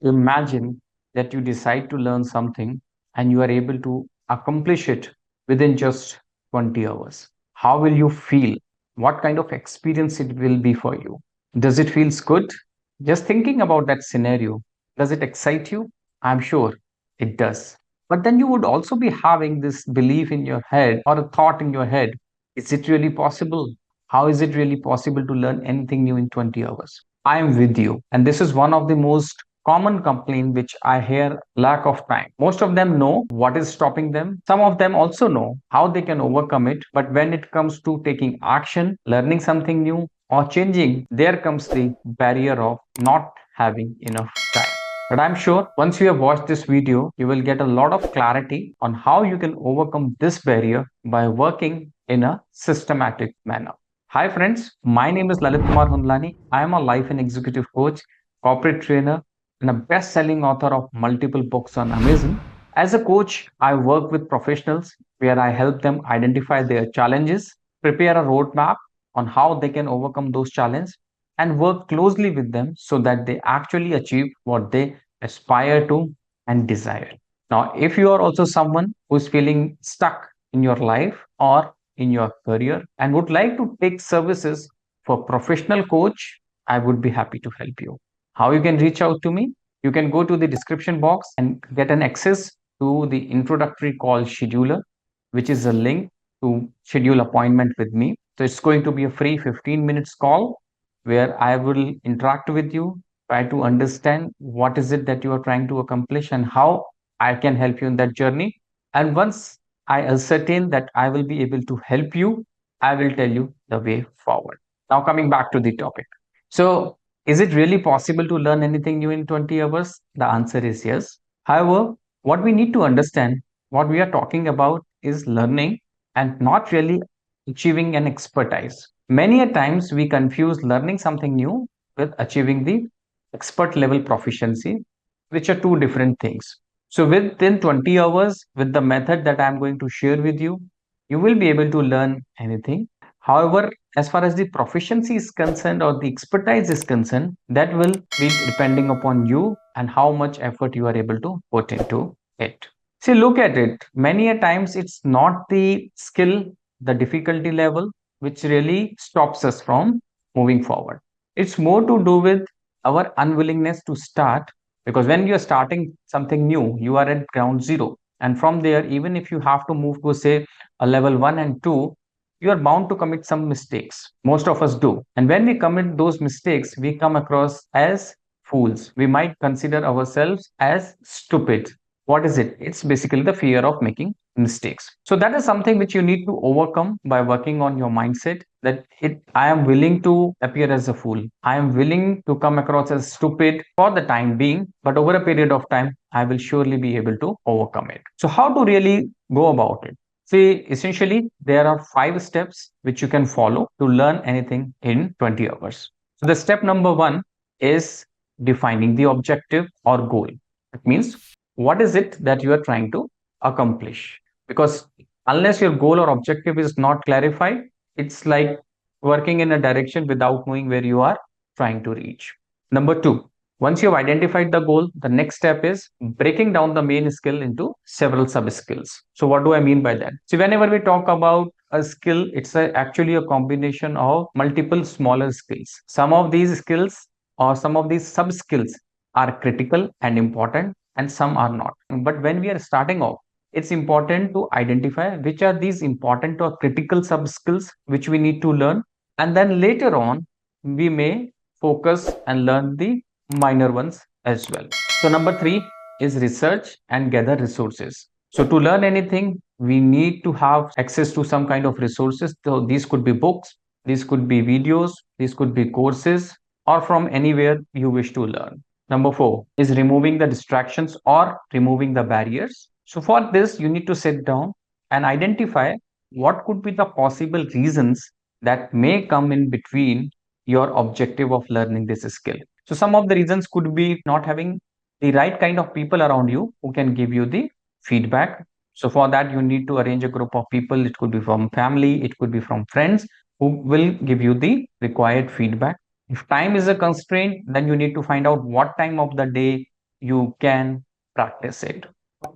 Imagine that you decide to learn something and you are able to accomplish it within just 20 hours. How will you feel? What kind of experience it will be for you? Does it feels good? Just thinking about that scenario, does it excite you? I'm sure it does. But then you would also be having this belief in your head or a thought in your head. Is it really possible? How is it really possible to learn anything new in 20 hours? I am with you. And this is one of the most common complaint which I hear: lack of time. Most of them know what is stopping them. Some of them also know how they can overcome it. But when it comes to taking action, learning something new, or changing, there comes the barrier of not having enough time. But I'm sure once you have watched this video, you will get a lot of clarity on how you can overcome this barrier by working in a systematic manner. Hi friends, my name is Lalit Hundalani. I am a life and executive coach, corporate trainer, and a best-selling author of multiple books on Amazon. As a coach, I work with professionals where I help them identify their challenges, prepare a roadmap on how they can overcome those challenges, and work closely with them so that they actually achieve what they aspire to and desire. Now, if you are also someone who is feeling stuck in your life or in your career and would like to take services for professional coach, I would be happy to help you. How you can reach out to me? You can go to the description box and get an access to the introductory call scheduler, which is a link to schedule appointment with me. So it's going to be a free 15 minutes call where I will interact with you, try to understand what is it that you are trying to accomplish and how I can help you in that journey. And once I ascertain that I will be able to help you, I will tell you the way forward. Now, coming back to the topic. So, is it really possible to learn anything new in 20 hours? The answer is yes. However, what we need to understand, what we are talking about is learning and not really achieving an expertise. Many a times we confuse learning something new with achieving the expert level proficiency, which are two different things. So within 20 hours, with the method that I'm going to share with you, you will be able to learn anything. However, as far as the proficiency is concerned or the expertise is concerned, that will be depending upon you and how much effort you are able to put into it. See, look at it. Many a times it's not the skill, the difficulty level, which really stops us from moving forward. It's more to do with our unwillingness to start, because when you're starting something new, you are at ground zero. And from there, even if you have to move to, say, a level one and two, you are bound to commit some mistakes. Most of us do. And when we commit those mistakes, we come across as fools. We might consider ourselves as stupid. What is it? It's basically the fear of making mistakes. So that is something which you need to overcome by working on your mindset, that I am willing to appear as a fool. I am willing to come across as stupid for the time being, but over a period of time, I will surely be able to overcome it. So how to really go about it? See, essentially, there are 5 steps which you can follow to learn anything in 20 hours. So the step number 1 is defining the objective or goal. It means, what is it that you are trying to accomplish? Because unless your goal or objective is not clarified, it's like working in a direction without knowing where you are trying to reach. Number 2, once you've identified the goal, the next step is breaking down the main skill into several sub skills. So what do I mean by that? See, whenever we talk about a skill, it's actually a combination of multiple smaller skills. Some of these skills or some of these sub skills are critical and important, and some are not. But when we are starting off, it's important to identify which are these important or critical sub skills which we need to learn. And then later on, we may focus and learn the minor ones as well. So, number 3 is research and gather resources. So, to learn anything, we need to have access to some kind of resources. So, these could be books, these could be videos, these could be courses, or from anywhere you wish to learn. Number 4 is removing the distractions or removing the barriers. So, for this, you need to sit down and identify what could be the possible reasons that may come in between your objective of learning this skill. So, some of the reasons could be not having the right kind of people around you who can give you the feedback. So, for that, you need to arrange a group of people. It could be from family, it could be from friends who will give you the required feedback. If time is a constraint, then you need to find out what time of the day you can practice it,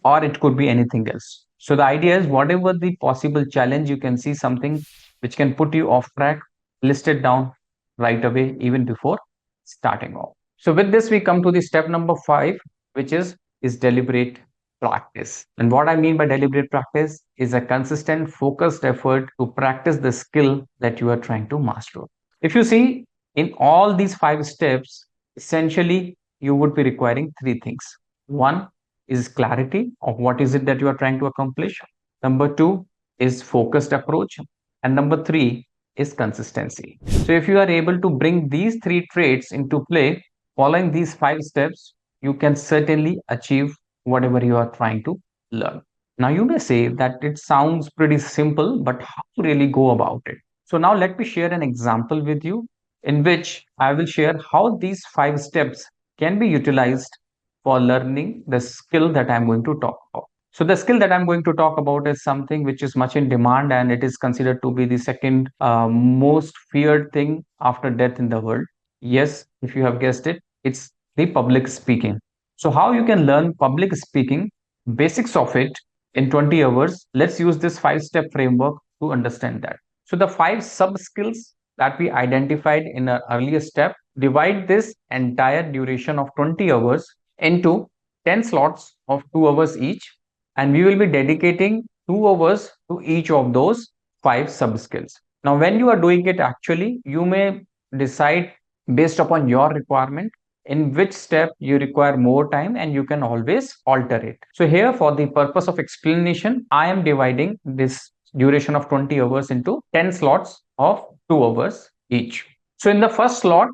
or it could be anything else. So the idea is whatever the possible challenge you can see something which can put you off track, list it down right away, even before starting off. So with this, we come to the step number 5, which is deliberate practice. And what I mean by deliberate practice is a consistent, focused effort to practice the skill that you are trying to master. If you see in all these 5 steps, essentially you would be requiring 3 things. One is clarity of what is it that you are trying to accomplish. Number 2 is focused approach. And number 3 is consistency. So if you are able to bring these 3 traits into play, following these 5 steps, you can certainly achieve whatever you are trying to learn. Now, you may say that it sounds pretty simple, but how to really go about it? So, now let me share an example with you in which I will share how these 5 steps can be utilized for learning the skill that I'm going to talk about. So, the skill that I'm going to talk about is something which is much in demand, and it is considered to be the second most feared thing after death in the world. Yes, if you have guessed it, it's the public speaking. So, how you can learn public speaking, basics of it in 20 hours? Let's use this 5 step framework to understand that. So, the 5 sub skills that we identified in an earlier step, divide this entire duration of 20 hours into 10 slots of 2 hours each, and we will be dedicating 2 hours to each of those 5 sub skills. Now, when you are doing it, actually, you may decide based upon your requirement in which step you require more time, and you can always alter it. So here, for the purpose of explanation, I am dividing this duration of 20 hours into 10 slots of 2 hours each. So in the first slot,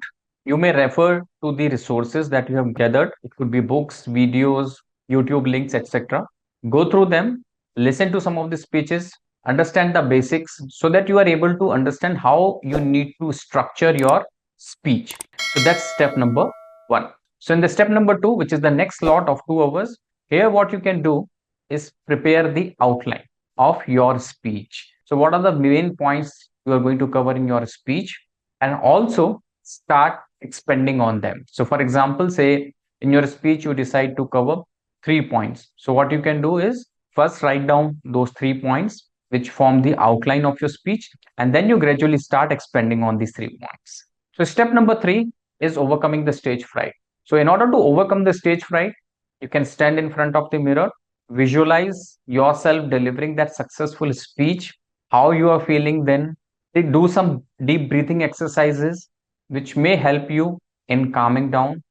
you may refer to the resources that you have gathered. It could be books, videos, YouTube links, etc. Go through them, listen to some of the speeches, understand the basics so that you are able to understand how you need to structure your speech. So that's step number 1. So in the step number 2, which is the next slot of 2 hours, here what you can do is prepare the outline of your speech. So what are the main points you are going to cover in your speech, and also start expanding on them. So for example, say in your speech you decide to cover 3 points. So what you can do is first write down those 3 points which form the outline of your speech, and then you gradually start expanding on these 3 points. So step number 3 is overcoming the stage fright. So in order to overcome the stage fright, you can stand in front of the mirror, visualize yourself delivering that successful speech, how you are feeling then. Do some deep breathing exercises which may help you in calming down.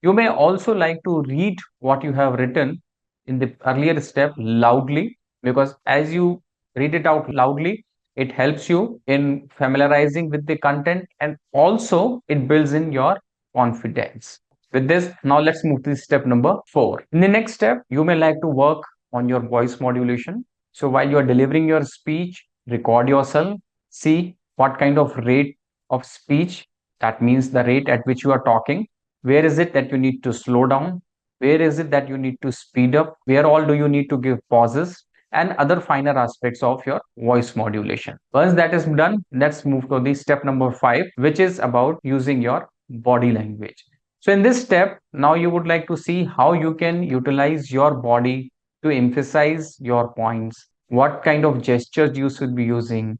You may also like to read what you have written in the earlier step loudly, because as you read it out loudly, it helps you in familiarizing with the content, and also it builds in your confidence. With this, now let's move to step number 4. In the next step, you may like to work on your voice modulation. So while you are delivering your speech, record yourself, see what kind of rate of speech, that means the rate at which you are talking. Where is it that you need to slow down? Where is it that you need to speed up? Where all do you need to give pauses? And other finer aspects of your voice modulation. Once that is done, let's move to the step number 5, which is about using your body language. So in this step, now you would like to see how you can utilize your body to emphasize your points, what kind of gestures you should be using,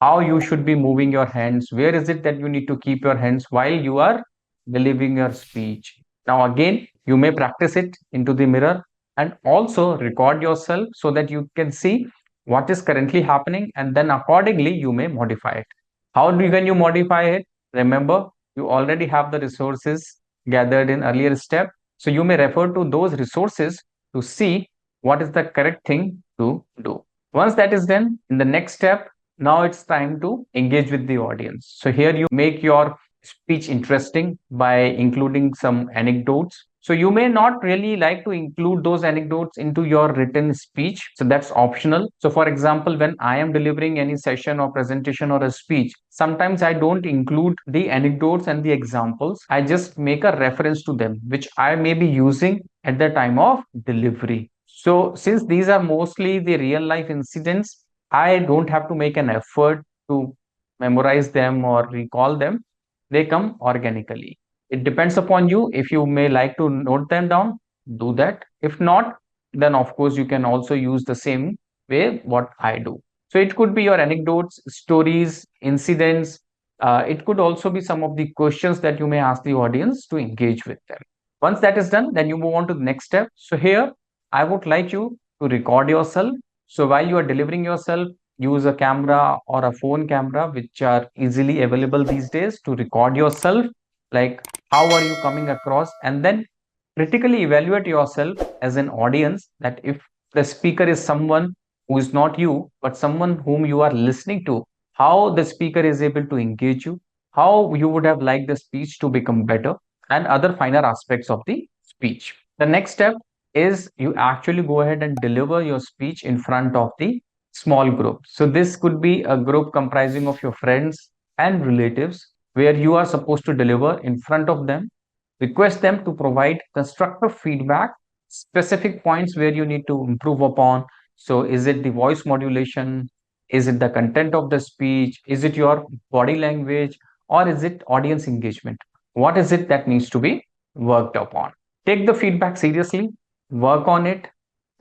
how you should be moving your hands, where is it that you need to keep your hands while you are delivering your speech. Now, again, you may practice it into the mirror and also record yourself so that you can see what is currently happening, and then accordingly you may modify it. How do you, can you modify it? Remember, you already have the resources gathered in earlier step. So you may refer to those resources to see what is the correct thing to do. Once that is done, in the next step, now it's time to engage with the audience. So here you make your speech interesting by including some anecdotes. So you may not really like to include those anecdotes into your written speech. So that's optional. So for example, when I am delivering any session or presentation or a speech, sometimes I don't include the anecdotes and the examples. I just make a reference to them, which I may be using at the time of delivery. So since these are mostly the real life incidents, I don't have to make an effort to memorize them or recall them. They come organically. It depends upon you if you may like to note them down, do that. If not, then of course you can also use the same way what I do. So it could be your anecdotes, stories, incidents. It could also be some of the questions that you may ask the audience to engage with them. Once that is done, then you move on to the next step. So here, I would like you to record yourself. So while you are delivering yourself, use a camera or a phone camera, which are easily available these days, to record yourself. Like, how are you coming across? And then critically evaluate yourself as an audience, that if the speaker is someone who is not you, but someone whom you are listening to, how the speaker is able to engage you, how you would have liked the speech to become better, and other finer aspects of the speech. The next step is you actually go ahead and deliver your speech in front of the small group. So this could be a group comprising of your friends and relatives, where you are supposed to deliver in front of them. Request them to provide constructive feedback, specific points where you need to improve upon. So, is it the voice modulation? Is it the content of the speech? Is it your body language? Or is it audience engagement? What is it that needs to be worked upon? Take the feedback seriously, work on it,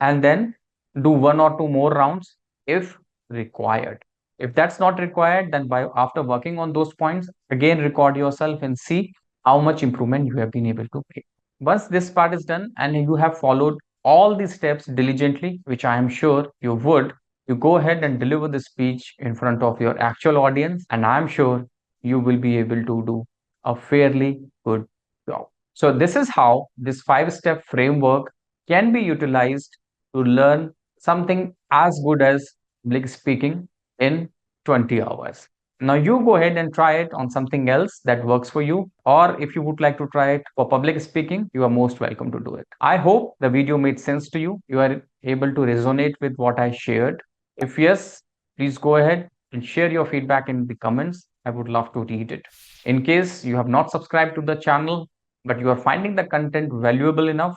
and then do one or two more rounds if required. If that's not required, then by after working on those points, again record yourself and see how much improvement you have been able to make. Once this part is done and you have followed all these steps diligently, which I am sure you would, you go ahead and deliver the speech in front of your actual audience, and I am sure you will be able to do a fairly good job. So, this is how this 5 step framework can be utilized to learn something as good as public speaking in 20 hours. Now you go ahead and try it on something else that works for you. Or if you would like to try it for public speaking, you are most welcome to do it. I hope the video made sense to you. You are able to resonate with what I shared. If yes, please go ahead and share your feedback in the comments. I would love to read it. In case you have not subscribed to the channel, but you are finding the content valuable enough,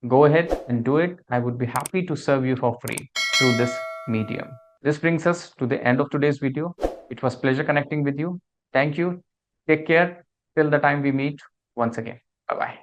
go ahead and do it. I would be happy to serve you for free through this medium. This brings us to the end of today's video. It was pleasure connecting with you. Thank you. Take care till the time we meet once again. Bye bye.